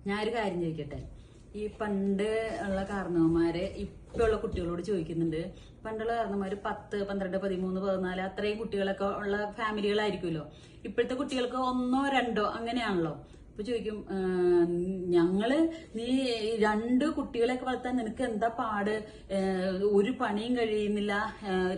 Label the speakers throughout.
Speaker 1: ഞാനൊരു കാര്യം ചോദിക്കട്ടെ. ഈ പണ്ട് ഉള്ള കാരണവന്മാര് ഇപ്പൊ ഉള്ള കുട്ടികളോട് ചോദിക്കുന്നുണ്ട്. പണ്ടുള്ള കാരണവന്മാര് 10, 12, 13, 14 അത്രയും കുട്ടികളൊക്കെ ഉള്ള ഫാമിലികളായിരിക്കുമല്ലോ. ഇപ്പോഴത്തെ കുട്ടികൾക്ക് 1, 2 അങ്ങനെയാണല്ലോ. അപ്പൊ ചോദിക്കും, നീ 2 കുട്ടികളെയൊക്കെ വളർത്താൻ നിനക്ക് എന്താ പാട്, ഒരു പണിയും കഴിയുന്നില്ല,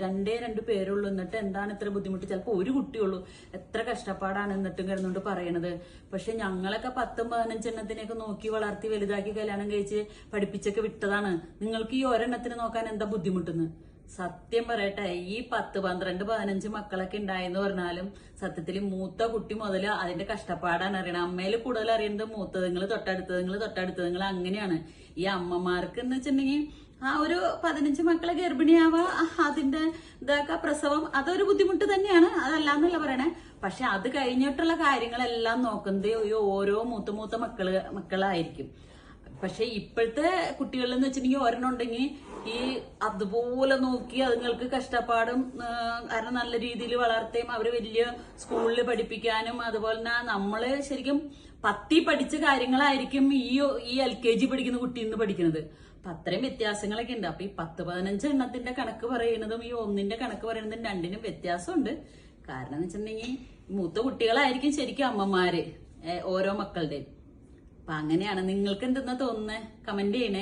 Speaker 1: 2 പേരുള്ളൂ, എന്നിട്ട് എന്താണ് ഇത്ര ബുദ്ധിമുട്ട്, ചിലപ്പോ ഒരു കുട്ടിയുള്ളൂ, എത്ര കഷ്ടപ്പാടാണ് എന്നിട്ടും കിടന്നുകൊണ്ട് പറയണത്. പക്ഷെ ഞങ്ങളൊക്കെ 10, 15 എണ്ണത്തിനെയൊക്കെ നോക്കി വളർത്തി വലുതാക്കി കല്യാണം കഴിച്ച് പഠിപ്പിച്ചൊക്കെ വിട്ടതാണ്. നിങ്ങൾക്ക് ഈ ഒരെണ്ണത്തിന് നോക്കാൻ എന്താ ബുദ്ധിമുട്ടെന്ന്? സത്യം പറയട്ടെ, ഈ 10, 12, 15 മക്കളൊക്കെ ഉണ്ടായെന്ന് പറഞ്ഞാലും സത്യത്തിൽ മൂത്ത കുട്ടി മുതൽ അതിന്റെ കഷ്ടപ്പാടാണ് അറിയണം. അമ്മയിൽ കൂടുതൽ അറിയുന്നത് മൂത്തതുങ്ങൾ, തൊട്ടടുത്തതുങ്ങൾ അങ്ങനെയാണ്. ഈ അമ്മമാർക്ക് എന്ന് വെച്ചിട്ടുണ്ടെങ്കിൽ ആ ഒരു 15 മക്കളെ ഗർഭിണിയാവുക, അതിന്റെ ഇതൊക്കെ പ്രസവം, അതൊരു ബുദ്ധിമുട്ട് തന്നെയാണ്, അതല്ലാന്നല്ല പറയണേ. പക്ഷെ അത് കഴിഞ്ഞിട്ടുള്ള കാര്യങ്ങളെല്ലാം നോക്കുന്നത് ഈ ഓരോ മൂത്ത മക്കളായിരിക്കും. പക്ഷെ ഇപ്പോഴത്തെ കുട്ടികളെന്ന് വെച്ചിട്ടുണ്ടെങ്കിൽ ഒരെണ്ണം ഉണ്ടെങ്കിൽ ഈ അതുപോലെ നോക്കി അതുങ്ങൾക്ക് കഷ്ടപ്പാടും, കാരണം നല്ല രീതിയിൽ വളർത്തുകയും അവര് വലിയ സ്കൂളിൽ പഠിപ്പിക്കാനും, അതുപോലെ തന്നെ നമ്മള് ശരിക്കും 10 പഠിച്ച കാര്യങ്ങളായിരിക്കും ഈ LKG പഠിക്കുന്ന കുട്ടി ഇന്ന് പഠിക്കുന്നത്. അപ്പൊ അത്രയും വ്യത്യാസങ്ങളൊക്കെ ഉണ്ട്. അപ്പൊ ഈ 10, 15 എണ്ണത്തിന്റെ കണക്ക് പറയുന്നതും ഈ 1ന്റെ കണക്ക് പറയുന്നതും രണ്ടിനും വ്യത്യാസമുണ്ട്. കാരണം എന്ന് വെച്ചിട്ടുണ്ടെങ്കിൽ മൂത്ത കുട്ടികളായിരിക്കും ശരിക്കും അമ്മമാര് ഓരോ മക്കളുടെയും. അപ്പൊ അങ്ങനെയാണ്. നിങ്ങൾക്ക് എന്തെന്നാ തോന്നുന്നത്? കമന്റ് ചെയ്യണേ.